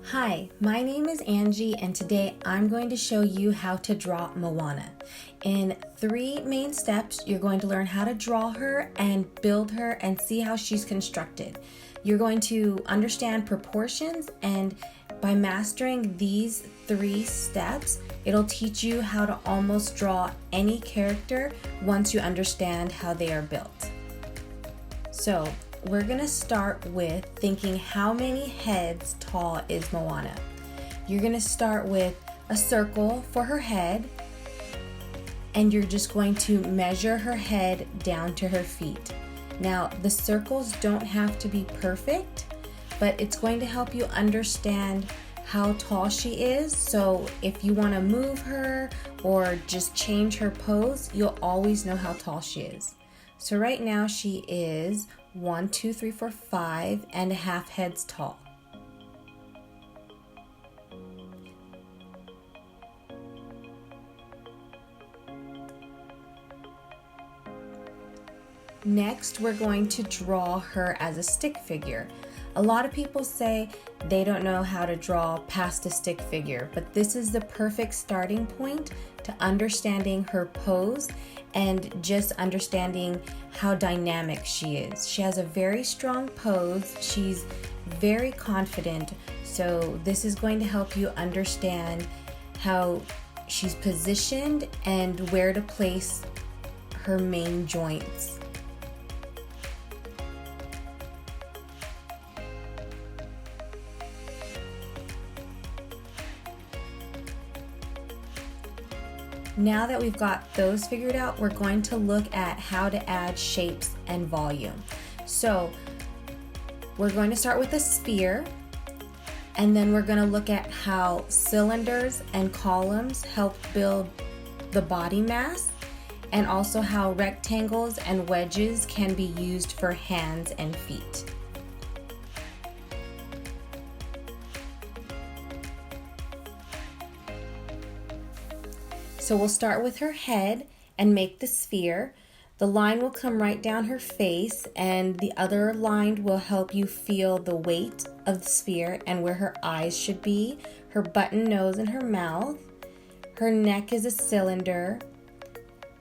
Hi, my name is Angie and today I'm going to show you how to draw Moana. In 3 main steps, you're going to learn how to draw her and build her and see how she's constructed. You're going to understand proportions, and by mastering these 3 steps, it'll teach you how to almost draw any character once you understand how they are built. So, we're gonna start with thinking how many heads tall is Moana. You're gonna start with a circle for her head, and you're just going to measure her head down to her feet. Now, the circles don't have to be perfect, but it's going to help you understand how tall she is. So if you wanna move her or just change her pose, you'll always know how tall she is. So right now she is 1, 2, 3, 4, 5.5 heads tall. Next, we're going to draw her as a stick figure. A lot of people say they don't know how to draw past a stick figure, but this is the perfect starting point to understanding her pose and just understanding how dynamic she is. She has a very strong pose. She's very confident. So this is going to help you understand how she's positioned and where to place her main joints. Now that we've got those figured out, we're going to look at how to add shapes and volume. So we're going to start with a sphere, and then we're going to look at how cylinders and columns help build the body mass, and also how rectangles and wedges can be used for hands and feet. So we'll start with her head and make the sphere. The line will come right down her face, and the other line will help you feel the weight of the sphere and where her eyes should be, her button nose and her mouth. Her neck is a cylinder.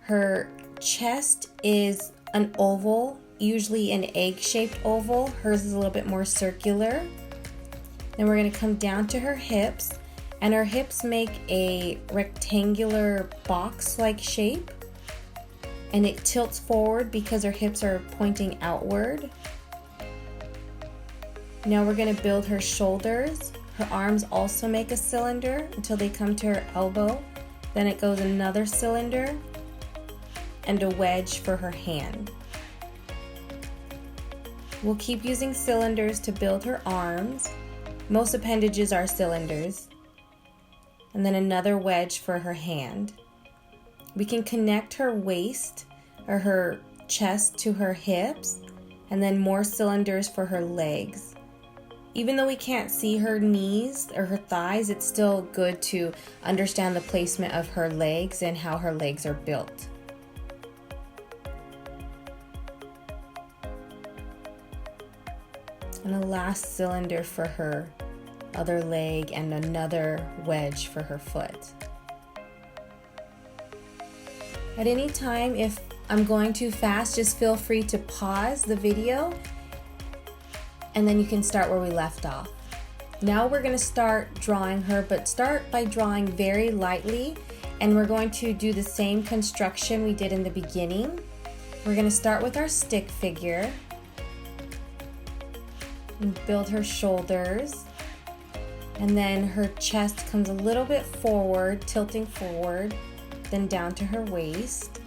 Her chest is an oval, usually an egg-shaped oval. Hers is a little bit more circular. Then we're going to come down to her hips. And her hips make a rectangular box-like shape, and it tilts forward because her hips are pointing outward. Now we're going to build her shoulders. Her arms also make a cylinder until they come to her elbow. Then it goes another cylinder and a wedge for her hand. We'll keep using cylinders to build her arms. Most appendages are cylinders. And then another wedge for her hand. We can connect her waist or her chest to her hips, and then more cylinders for her legs. Even though we can't see her knees or her thighs, it's still good to understand the placement of her legs and how her legs are built. And a last cylinder for her other leg and another wedge for her foot. At any time, if I'm going too fast, just feel free to pause the video and then you can start where we left off. Now we're going to start drawing her, but start by drawing very lightly, and we're going to do the same construction we did in the beginning. We're going to start with our stick figure and build her shoulders. And then her chest comes a little bit forward, tilting forward, then down to her waist.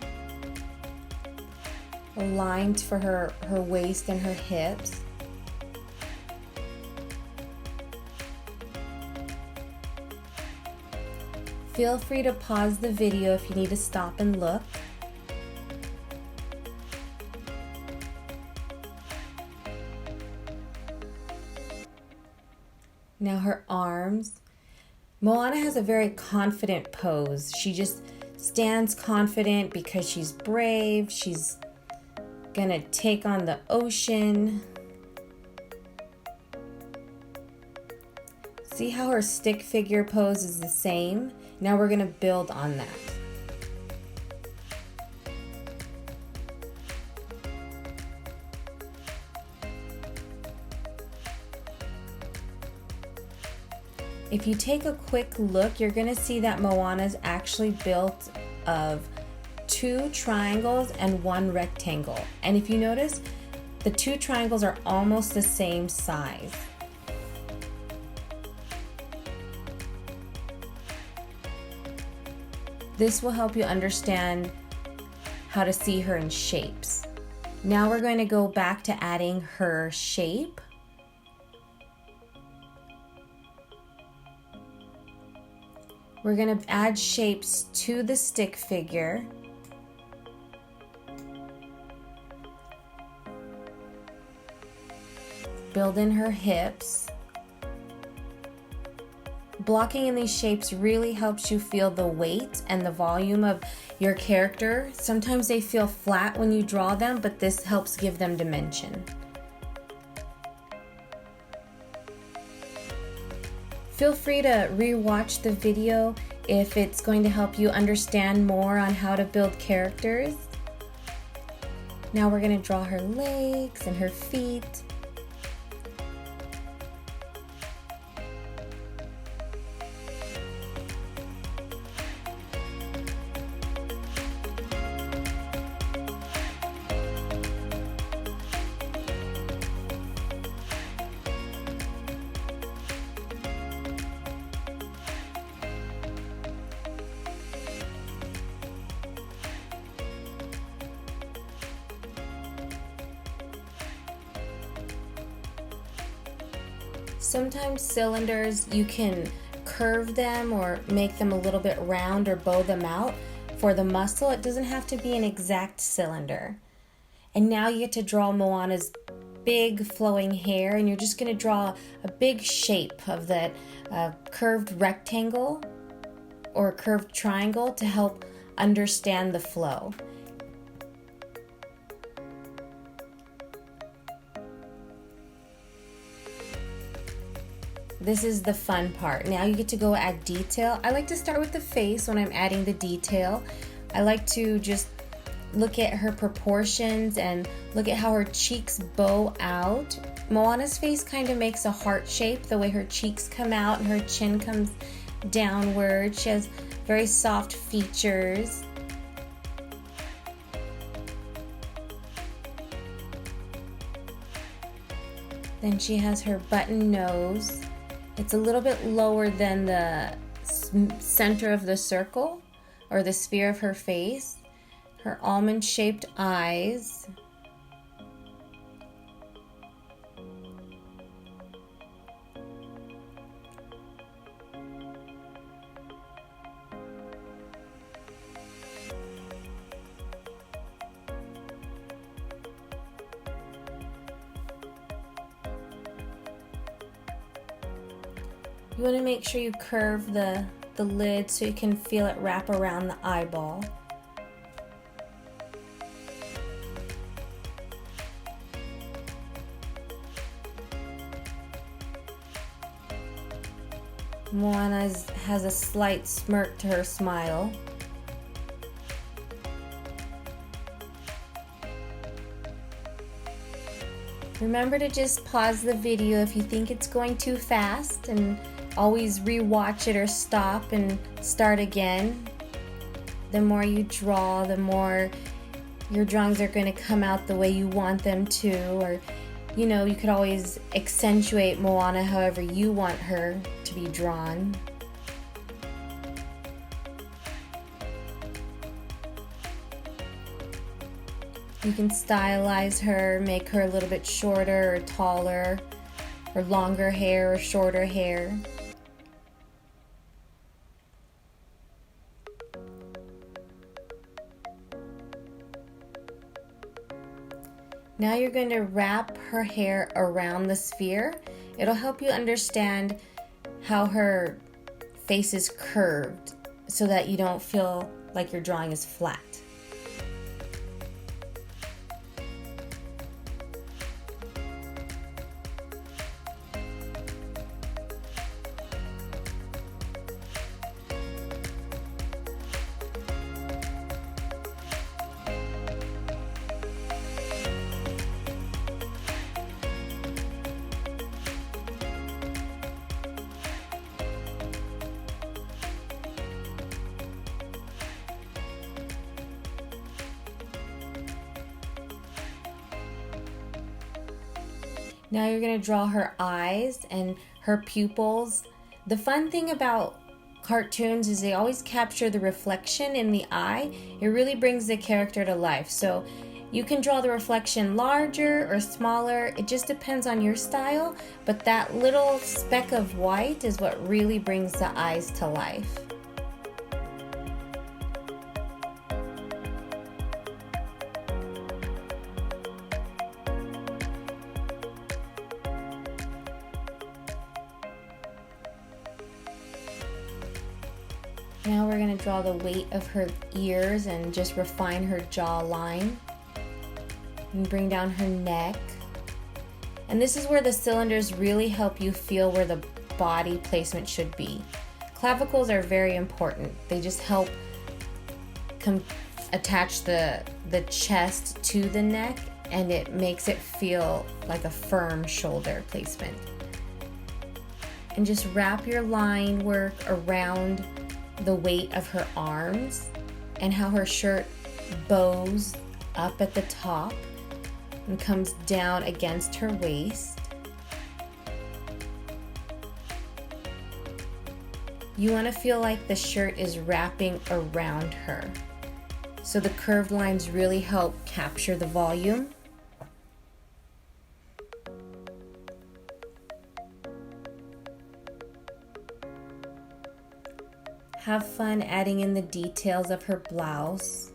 Aligned for her waist and her hips. Feel free to pause the video if you need to stop and look. Now her arms. Moana has a very confident pose. She just stands confident because she's brave. She's gonna take on the ocean. See how her stick figure pose is the same? Now we're gonna build on that. If you take a quick look, you're gonna see that Moana is actually built of 2 triangles and 1 rectangle. And if you notice, the 2 triangles are almost the same size. This will help you understand how to see her in shapes. Now we're going to go back to adding her shape. We're going to add shapes to the stick figure. Build in her hips. Blocking in these shapes really helps you feel the weight and the volume of your character. Sometimes they feel flat when you draw them, but this helps give them dimension. Feel free to re-watch the video if it's going to help you understand more on how to build characters. Now we're going to draw her legs and her feet. Sometimes cylinders, you can curve them or make them a little bit round or bow them out. For the muscle, it doesn't have to be an exact cylinder. And now you get to draw Moana's big flowing hair, and you're just going to draw a big shape of that curved rectangle or curved triangle to help understand the flow. This is the fun part. Now you get to go add detail. I like to start with the face when I'm adding the detail. I like to just look at her proportions and look at how her cheeks bow out. Moana's face kind of makes a heart shape, the way her cheeks come out and her chin comes downward. She has very soft features. Then she has her button nose. It's a little bit lower than the center of the circle or the sphere of her face. Her almond-shaped eyes. You want to make sure you curve the lid so you can feel it wrap around the eyeball. Moana has a slight smirk to her smile. Remember to just pause the video if you think it's going too fast, and always re-watch it or stop and start again. The more you draw, the more your drawings are going to come out the way you want them to, or you could always accentuate Moana however you want her to be drawn. You can stylize her, make her a little bit shorter or taller, or longer hair or shorter hair. Now you're going to wrap her hair around the sphere. It'll help you understand how her face is curved so that you don't feel like your drawing is flat. Now you're going to draw her eyes and her pupils. The fun thing about cartoons is they always capture the reflection in the eye. It really brings the character to life. So you can draw the reflection larger or smaller. It just depends on your style, but that little speck of white is what really brings the eyes to life. Now we're going to draw the weight of her ears and just refine her jawline. And bring down her neck. And this is where the cylinders really help you feel where the body placement should be. Clavicles are very important. They just help attach the chest to the neck, and it makes it feel like a firm shoulder placement. And just wrap your line work around the weight of her arms and how her shirt bows up at the top and comes down against her waist. You want to feel like the shirt is wrapping around her. So the curved lines really help capture the volume. Have fun adding in the details of her blouse,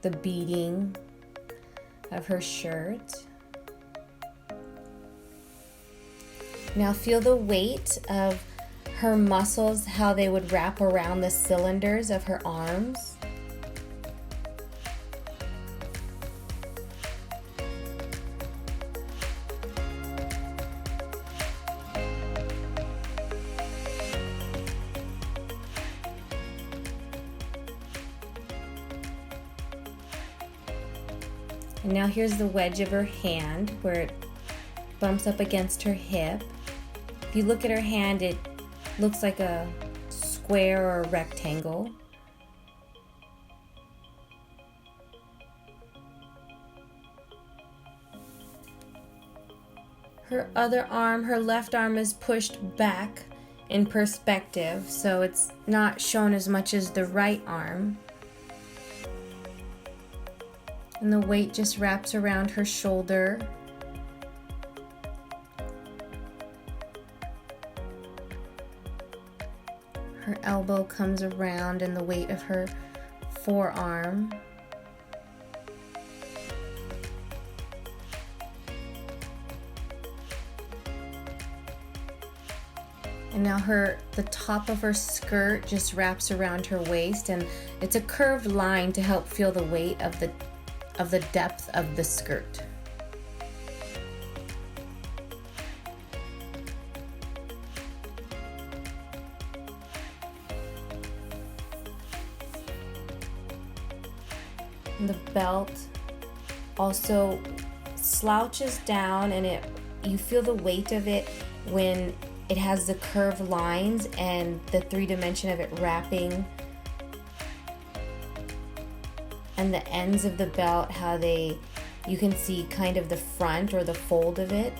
the beading of her shirt. Now feel the weight of her muscles, how they would wrap around the cylinders of her arms. And now here's the wedge of her hand where it bumps up against her hip. If you look at her hand, it looks like a square or a rectangle. Her other arm, her left arm, is pushed back in perspective, so it's not shown as much as the right arm. And the weight just wraps around her shoulder. Her elbow comes around and the weight of her forearm. And now the top of her skirt just wraps around her waist, and it's a curved line to help feel the weight of the depth of the skirt. And the belt also slouches down, and you feel the weight of it when it has the curved lines and the 3-dimension of it wrapping, and the ends of the belt, how you can see kind of the front or the fold of it.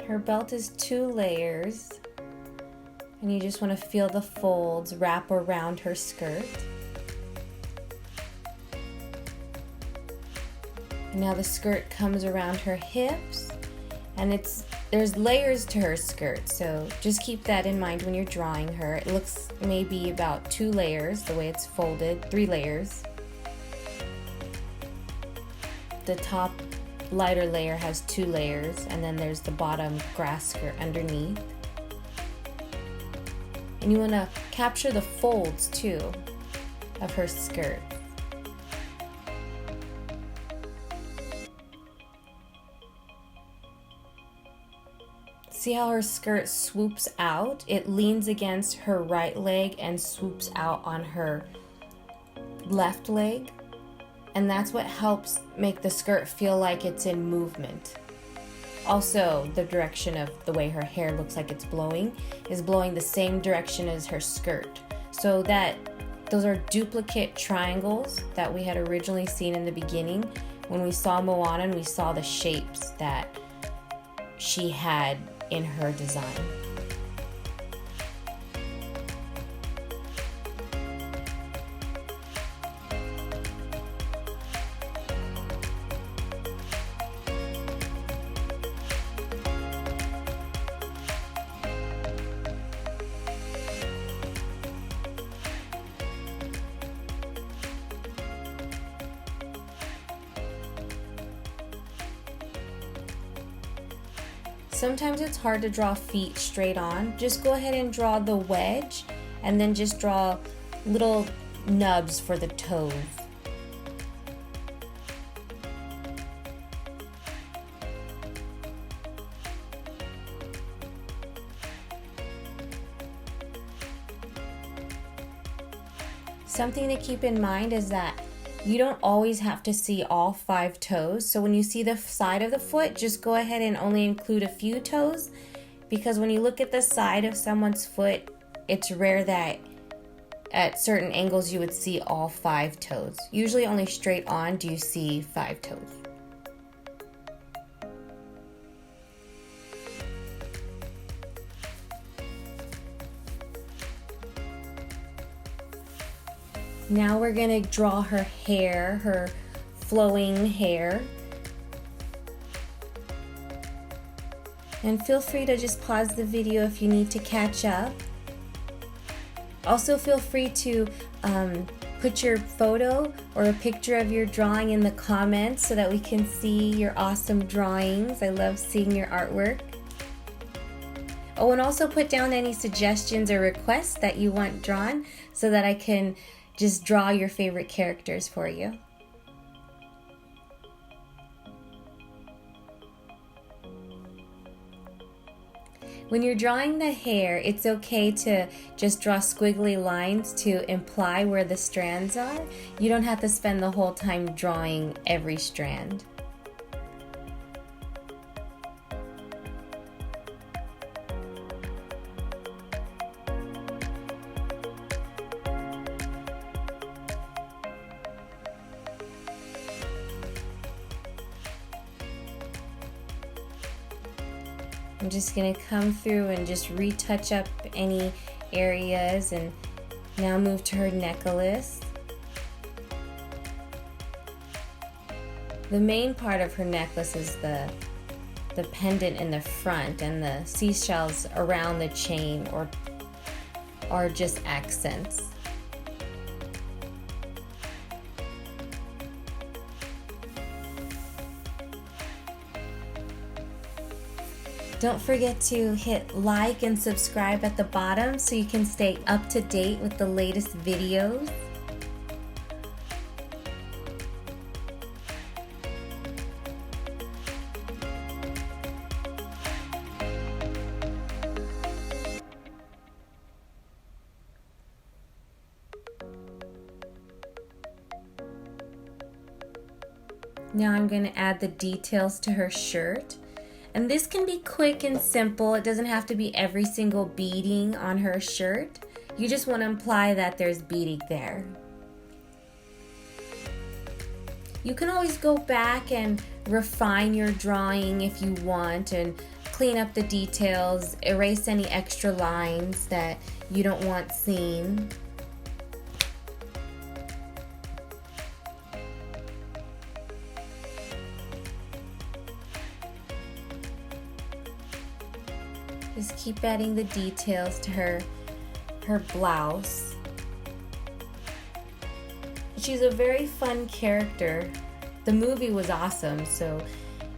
Her belt is 2 layers. And you just want to feel the folds wrap around her skirt. And now the skirt comes around her hips, and there's layers to her skirt, so just keep that in mind when you're drawing her. It looks maybe about 2 layers, the way it's folded, 3 layers. The top lighter layer has 2 layers, and then there's the bottom grass skirt underneath. And you want to capture the folds too of her skirt. See how her skirt swoops out? It leans against her right leg and swoops out on her left leg. and that's what helps make the skirt feel like it's in movement. Also, the direction of the way her hair looks like it's blowing is blowing the same direction as her skirt. So that those are duplicate triangles that we had originally seen in the beginning when we saw Moana and we saw the shapes that she had in her design. Sometimes it's hard to draw feet straight on. Just go ahead and draw the wedge and then just draw little nubs for the toes. Something to keep in mind is that you don't always have to see all 5 toes. So when you see the side of the foot, just go ahead and only include a few toes, because when you look at the side of someone's foot, it's rare that at certain angles you would see all 5 toes. Usually only straight on do you see 5 toes. Now we're gonna draw her hair, her flowing hair. And feel free to just pause the video if you need to catch up. Also feel free to put your photo or a picture of your drawing in the comments so that we can see your awesome drawings. I love seeing your artwork. Oh, and also put down any suggestions or requests that you want drawn so that I can just draw your favorite characters for you. When you're drawing the hair, it's okay to just draw squiggly lines to imply where the strands are. You don't have to spend the whole time drawing every strand. I'm just going to come through and just retouch up any areas and now move to her necklace. The main part of her necklace is the pendant in the front, and the seashells around the chain are just accents. Don't forget to hit like and subscribe at the bottom so you can stay up to date with the latest videos. Now I'm going to add the details to her shirt. And this can be quick and simple. It doesn't have to be every single beading on her shirt. You just want to imply that there's beading there. You can always go back and refine your drawing if you want and clean up the details, erase any extra lines that you don't want seen. Just keep adding the details to her blouse. She's a very fun character. The movie was awesome, so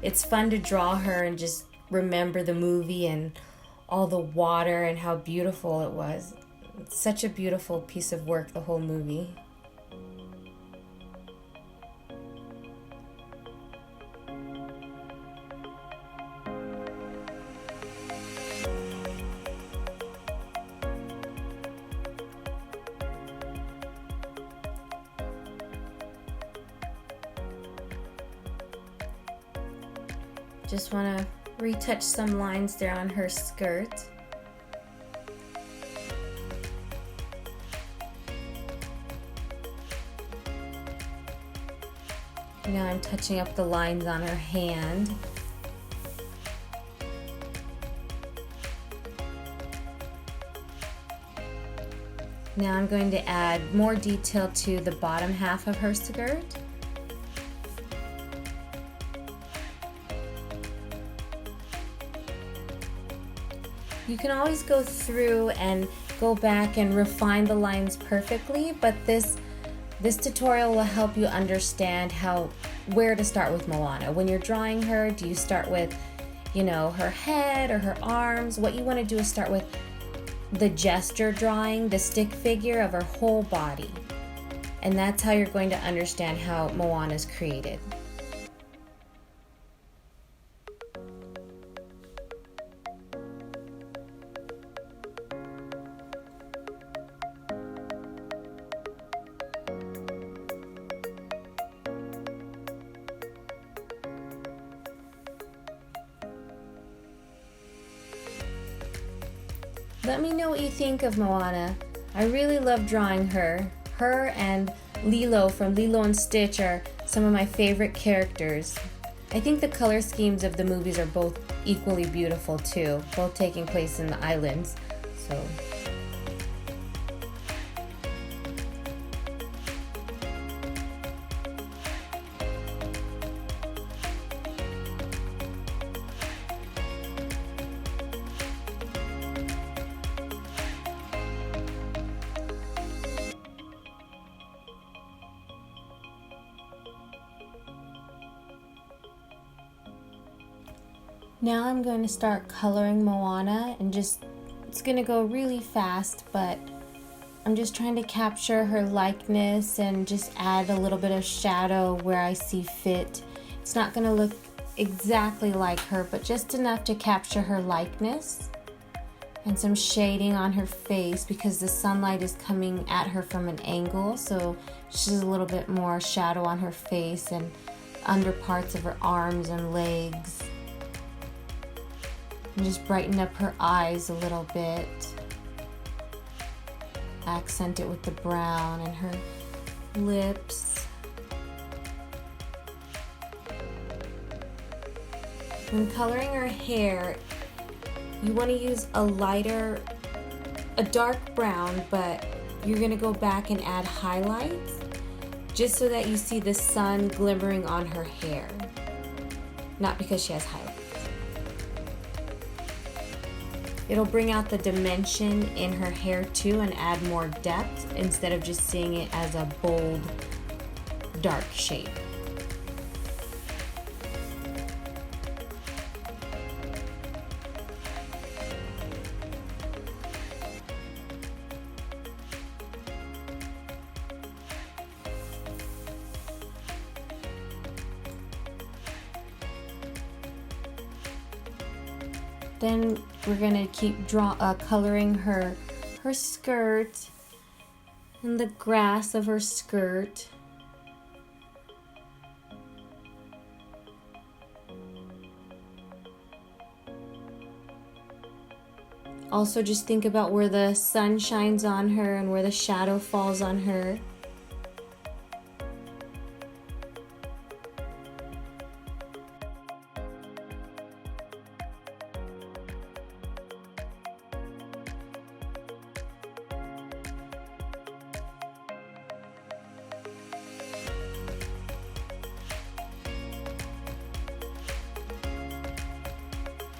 it's fun to draw her and just remember the movie and all the water and how beautiful it was. It's such a beautiful piece of work, the whole movie. Just want to retouch some lines there on her skirt. Now I'm touching up the lines on her hand. Now I'm going to add more detail to the bottom half of her skirt. You can always go through and go back and refine the lines perfectly, but this tutorial will help you understand where to start with Moana. When you're drawing her, do you start with, her head or her arms? What you want to do is start with the gesture drawing, the stick figure of her whole body. And that's how you're going to understand how Moana is created. Let me know what you think of Moana. I really love drawing her. Her and Lilo from Lilo and Stitch are some of my favorite characters. I think the color schemes of the movies are both equally beautiful too, both taking place in the islands. So now I'm going to start coloring Moana, and it's going to go really fast, but I'm just trying to capture her likeness and just add a little bit of shadow where I see fit. It's not going to look exactly like her, but just enough to capture her likeness, and some shading on her face because the sunlight is coming at her from an angle, so she's a little bit more shadow on her face and under parts of her arms and legs. And just brighten up her eyes a little bit. Accent it with the brown and her lips. When coloring her hair, you want to use a dark brown, but you're going to go back and add highlights just so that you see the sun glimmering on her hair. Not because she has highlights. It'll bring out the dimension in her hair too and add more depth instead of just seeing it as a bold, dark shape. Then we're gonna keep coloring her skirt and the grass of her skirt. Also just think about where the sun shines on her and where the shadow falls on her.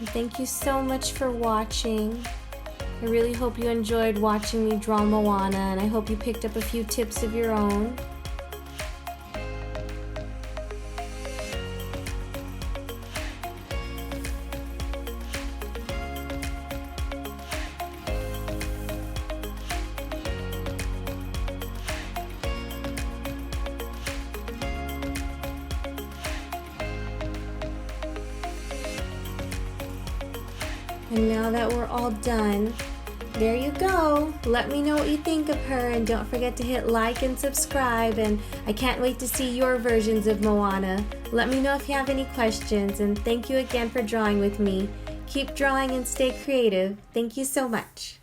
Thank you so much for watching. I really hope you enjoyed watching me draw Moana, and I hope you picked up a few tips of your own. And now that we're all done, There you go. Let me know what you think of her, and don't forget to hit like and subscribe, and I can't wait to see your versions of Moana. Let me know if you have any questions, and thank you again for drawing with me. Keep drawing and stay creative. Thank you so much.